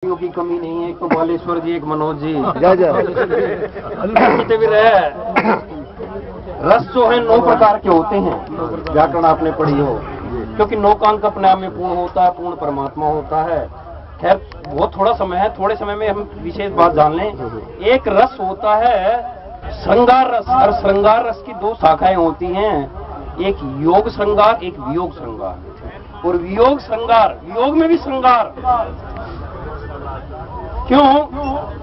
की कमी नहीं है। एक तो बालेश्वर जी, एक मनोज जी भी रहे। रस जो है 9 प्रकार के होते हैं, व्याकरण आपने पढ़ी हो, क्योंकि 9 का अंक अपने आप में पूर्ण होता है, पूर्ण परमात्मा होता है। खैर वो थोड़ा समय है, थोड़े समय में हम विशेष बात जान लें। एक रस होता है श्रृंगार रस, और श्रृंगार रस की 2 शाखाएं होती हैं, एक योग श्रृंगार, एक वियोग श्रृंगार। और वियोग श्रृंगार, वियोग में भी श्रृंगार क्यों?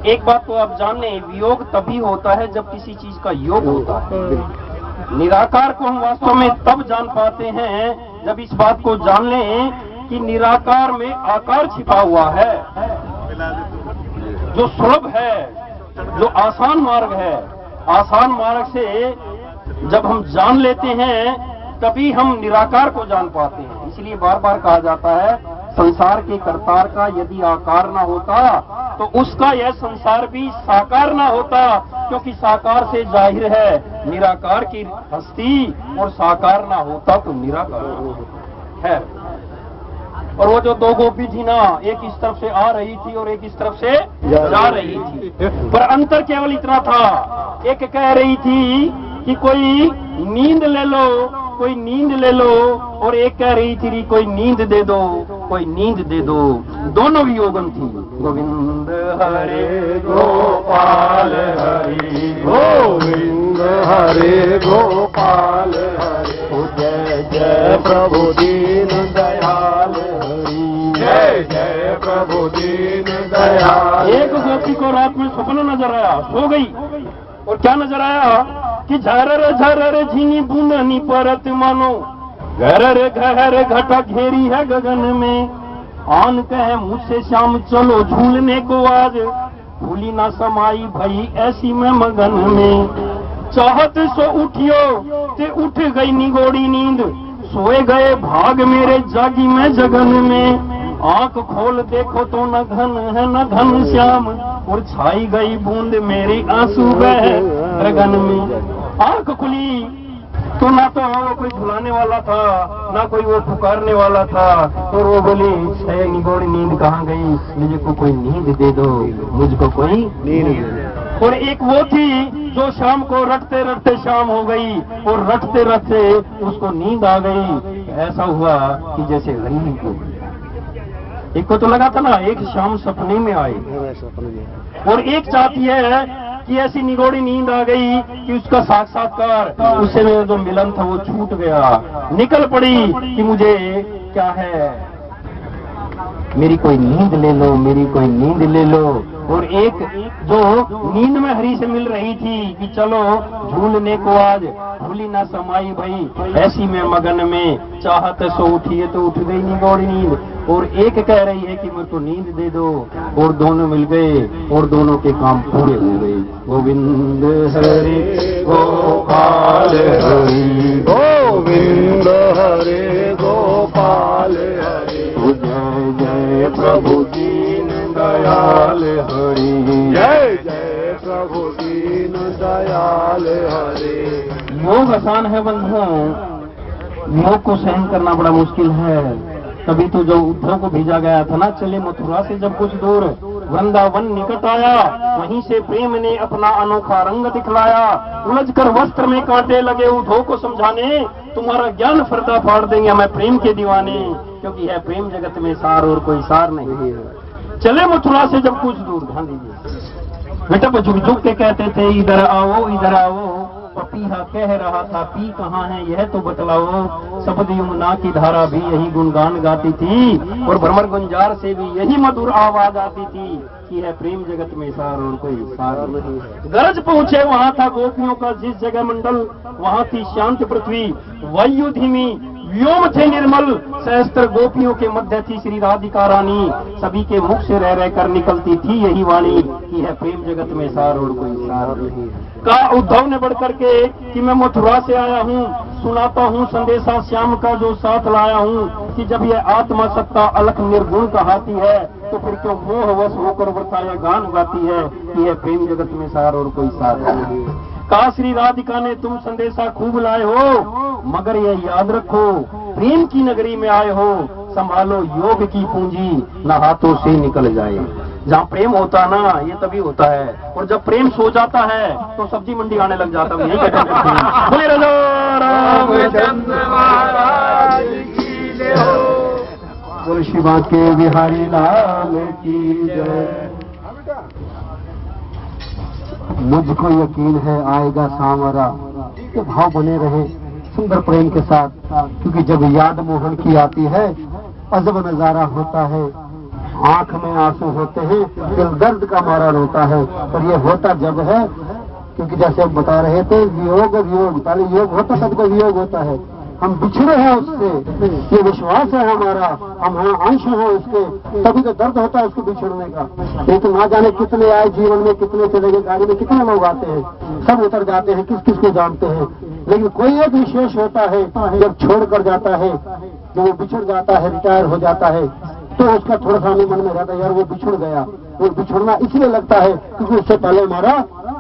एक बात तो आप जान लें, वियोग तभी होता है जब किसी चीज का योग होता है। निराकार को हम वास्तव में तब जान पाते हैं जब इस बात को जान लें कि निराकार में आकार छिपा हुआ है, जो सुलभ है, जो आसान मार्ग है। आसान मार्ग से जब हम जान लेते हैं तभी हम निराकार को जान पाते हैं। इसलिए बार बार कहा जाता है, संसार के करतार का यदि आकार ना होता तो उसका यह संसार भी साकार ना होता, क्योंकि साकार से जाहिर है निराकार की हस्ती, और साकार ना होता तो निराकार है। और वो जो 2 गोपी थी ना, एक इस तरफ से आ रही थी और एक इस तरफ से जा रही थी, पर अंतर केवल इतना था, एक कह रही थी कि कोई नींद ले लो, कोई नींद ले लो, और एक कह रही थी कोई नींद दे दो, कोई नींद दे दो। दोनों वियोगन थी। गोविंद हरे गोपाल हरि गोविंद हरे गोपाल हरि, जय जय प्रभु दीन दयाल हरि, जय जय प्रभु दीन दयाल। एक गोपी को रात में सपना नजर आया, सो गई, और क्या नजर आया कि झरर झीनी बूंदनी परत मानो, घर घटा घेरी है गगन में। आन कहे मुझसे श्याम चलो झूलने को आज, भूली ना समाई भई ऐसी में मगन में। चाहत सो उठियो ते उठ गई निगोड़ी नींद, सोए गए भाग मेरे जागी में जगन में। आंख खोल देखो तो न घन है न घन श्याम, और छाई गई बूंद मेरी आंसू बह गगन में। आंख खुली तो ना तो कोई झुलाने वाला था, ना कोई वो पुकारने वाला था, और वो बोली निगोड़ी नींद कहाँ गई, मुझे को कोई नींद दे दो, मुझको कोई नींद। और एक वो थी जो शाम को रटते रटते शाम हो गई, और रटते रटते उसको नींद आ गई। ऐसा हुआ कि जैसे गरीब को, एक को तो लगा था ना एक शाम सपने में आई, और एक चाहती है कि ऐसी निगोड़ी नींद आ गई कि उसका साक्षात्कार, उससे मेरा जो मिलन था वो छूट गया। निकल पड़ी कि मुझे क्या है, मेरी कोई नींद ले लो, मेरी कोई नींद ले लो। और एक जो नींद में हरी से मिल रही थी कि चलो झूलने को आज, भूली ना समाई भई ऐसी में मगन में। चाहत सो उठी है तो उठ गई निगोड़ी नींद, और एक कह रही है कि मेरे को नींद दे दो, और दोनों मिल गए और दोनों के काम पूरे हो गए। गोविंद हरे गोपाल हरि गोविंद हरे गोपाल हरि, जय जय प्रभु दीन दयाल हरि, जय जय प्रभु दीन दयाल हरि। योग आसान है बंधुओं, योग को सहन करना बड़ा मुश्किल है। तभी तो जो उद्धव को भेजा गया था ना, चले मथुरा से जब कुछ दूर, वृंदावन निकट आया, वहीं से प्रेम ने अपना अनोखा रंग दिखलाया। उलझकर वस्त्र में कांटे लगे उद्धव को समझाने, तुम्हारा ज्ञान फरता फाड़ देंगे मैं प्रेम के दीवाने, क्योंकि है प्रेम जगत में सार और कोई सार नहीं। चले मथुरा से जब कुछ दूर, ध्यान दीजिए, बेटा झुक झुक के कहते थे इधर आओ इधर आओ। पपीहा कह रहा था पी कहाँ है यह तो बतलाओ। शब्द यमुना की धारा भी यही गुणगान गाती थी, और भ्रमर गुंजार से भी यही मधुर आवाज आती थी कि है प्रेम जगत में सार और कोई सार नहीं है। गरज पहुंचे वहाँ था गोपियों का जिस जगह मंडल, वहाँ थी शांत पृथ्वी वायु धीमी, व्योम थे निर्मल। सहस्त्र गोपियों के मध्य थी श्री राधिका रानी, सभी के मुख से रह रह कर निकलती थी यही वाणी कि है प्रेम जगत में सार और कोई सार नहीं। कहा उद्धव ने बढ़कर के कि मैं मथुरा से आया हूँ, सुनाता हूँ संदेशा श्याम का जो साथ लाया हूँ, कि जब यह आत्मा सत्ता अलख निर्गुण कहाती है, तो फिर क्यों मोहवश होकर वृथा यह गान गाती है कि यह प्रेम जगत में सार और कोई सार नहीं। कहा श्री राधिका ने तुम संदेशा खूब लाए हो, मगर यह याद रखो प्रेम की नगरी में आए हो, संभालो योग की पूंजी न हाथों से निकल जाए। जहाँ प्रेम होता है ना, ये तभी होता है। और जब प्रेम सो जाता है तो सब्जी मंडी आने लग जाता है। यही कहते हैं। बोले राजा रामचंद्र महाराज की जय हो। बोले शिवा के बिहारी लाल की जय। मुझको यकीन है आएगा सांवरा, ये भाव बने रहे सुंदर प्रेम के साथ, क्योंकि जब याद मोहन की आती है अजब नजारा होता है। आंख में आंसू होते हैं, दिल दर्द का मारा रोता है। और ये होता जब है, क्योंकि जैसे हम बता रहे थे वियोग वियोग, पहले योग होता तब तो वियोग होता है। हम बिछड़े हैं उससे, ये विश्वास है हमारा, हम अंश हैं उसके, तभी तो दर्द होता है उसको बिछड़ने का। लेकिन ना जाने कितने आए जीवन में, कितने चले गए, गाड़ी में कितने लोग आते हैं, सब उतर जाते हैं, किस किस को जानते हैं। लेकिन कोई एक विशेष होता है जब छोड़ कर जाता है, जब वो बिछड़ जाता है, रिटायर हो जाता है, तो उसका थोड़ा सा मन में रहता है यार वो बिछड़ गया। वो बिछड़ना इसलिए लगता है क्योंकि उससे पहले हमारा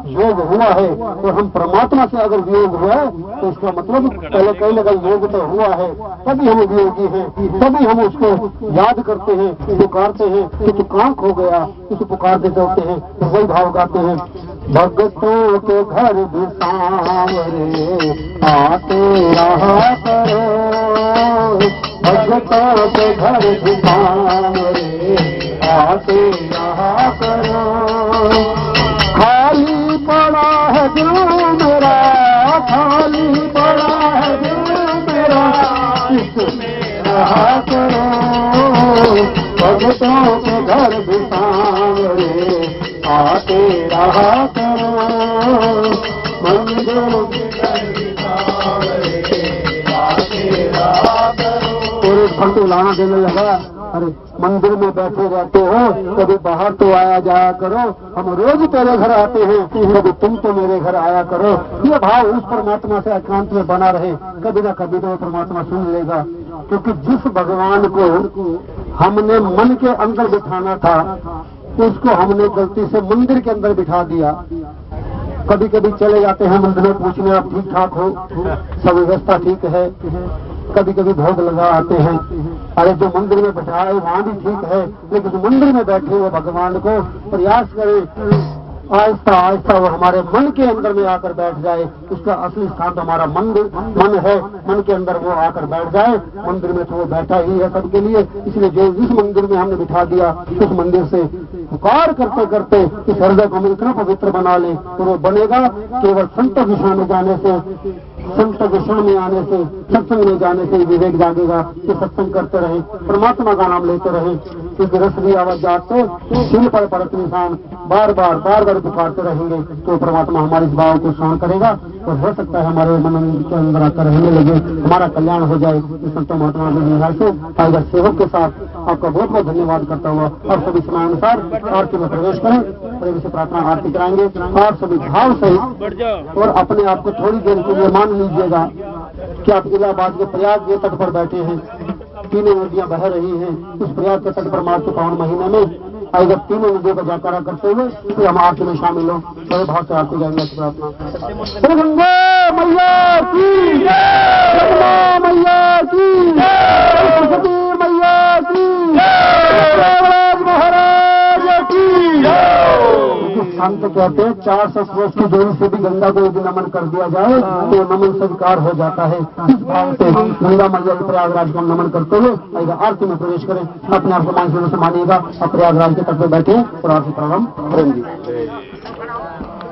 योग हुआ है। और हम परमात्मा से अगर वियोग हुआ है तो इसका मतलब पहले कहीं ना कहीं योग तो हुआ है, तभी हम वियोगी हैं, तभी हम उसको याद करते हैं, पुकारते हैं कि तू कहाँ खो गया, उसे पुकारते चलते हैं। तो वही भाव गाते हैं, भक्तों के घर भी सांवरे आते रहा करो, भक्तों के घर भी सांवरे आते रहा करो। खाली पड़ा है दिल मेरा, खाली पड़ा है दिल मेरा, इसमें रहा करो। भक्तों के घर भी सांवरे आते रहा करो, मंदिरों के घर भी सांवरे आते रहा करो। और एक भक्त लाना देने लगा, अरे मंदिर में बैठे रहते हो, कभी बाहर तो आया जाया करो, हम रोज तेरे घर आते हैं, कभी तुम तो मेरे घर आया करो। ये भाव उस परमात्मा से एकांत में बना रहे, कभी ना कभी तो परमात्मा सुन लेगा। क्योंकि जिस भगवान को हमने मन के अंदर बिठाना था, उसको हमने गलती से मंदिर के अंदर बिठा दिया। कभी कभी चले जाते हैं मंदिर में पूछने, आप ठीक ठाक हो, सब व्यवस्था ठीक है। कभी कभी भोग लगा आते हैं, अरे जो मंदिर में बैठाए वहां भी ठीक है, लेकिन मंदिर में बैठे हुए भगवान को प्रयास करें आहिस्ता आहिस्ता वो हमारे मन के अंदर में आकर बैठ जाए। उसका असली स्थान तो हमारा मन है, मन के अंदर वो आकर बैठ जाए। मंदिर में तो वो बैठा ही है सबके लिए, इसलिए जो जिस मंदिर में हमने बिठा दिया उस मंदिर से पुकार करते करते इस हृदय को हम इतना पवित्र बना ले, तो वो बनेगा केवल संत दिशा में जाने से, संत दिशा में आने से, सत्संग में जाने से विवेक जागेगा कि सत्संग करते रहे, परमात्मा का नाम लेते रहे। क्योंकि रस की आवाज जागते सिर पर पड़त निशान बार बार पुकारते रहेंगे तो परमात्मा हमारे इस भाव को सहन करेगा। और हो सकता है हमारे मन के अंदर आकर रहने लगे, हमारा कल्याण हो जाए। संत महात्मा से टाइगर सेवक के साथ आपका बहुत बहुत धन्यवाद करता हुआ और सभी समयानुसार आरती में प्रवेश करें, प्रेम से प्रार्थना आरती कराएंगे और सभी भाव सहित। और अपने आप को थोड़ी देर के लिए मान लीजिएगा कि आप इलाहाबाद के प्रयाग के तट पर बैठे हैं, तीनों नदियां बह रही हैं। उस प्रयाग के तट पर मार्च के पावन महीने में अगर तीनों नदियों का जाकारा करते हुए फिर हम आरती में शामिल हो, बड़े भाव से आरती जाएंगे। प्रार्थना गंगा मैया की, गंगा मैया की, सरस्वती मैया की, महाराज की। संत कहते हैं 400 कोस की दूरी से भी गंगा को यदि नमन कर दिया जाए तो नमन स्वीकार हो जाता है। इस भाव से गंगा मैया प्रयागराज को नमन करते हुए आरती में प्रवेश करें। अपने आप को मानसिक से मानिएगा और प्रयागराज के तट पर बैठे और आरती प्रारंभ करेंगे।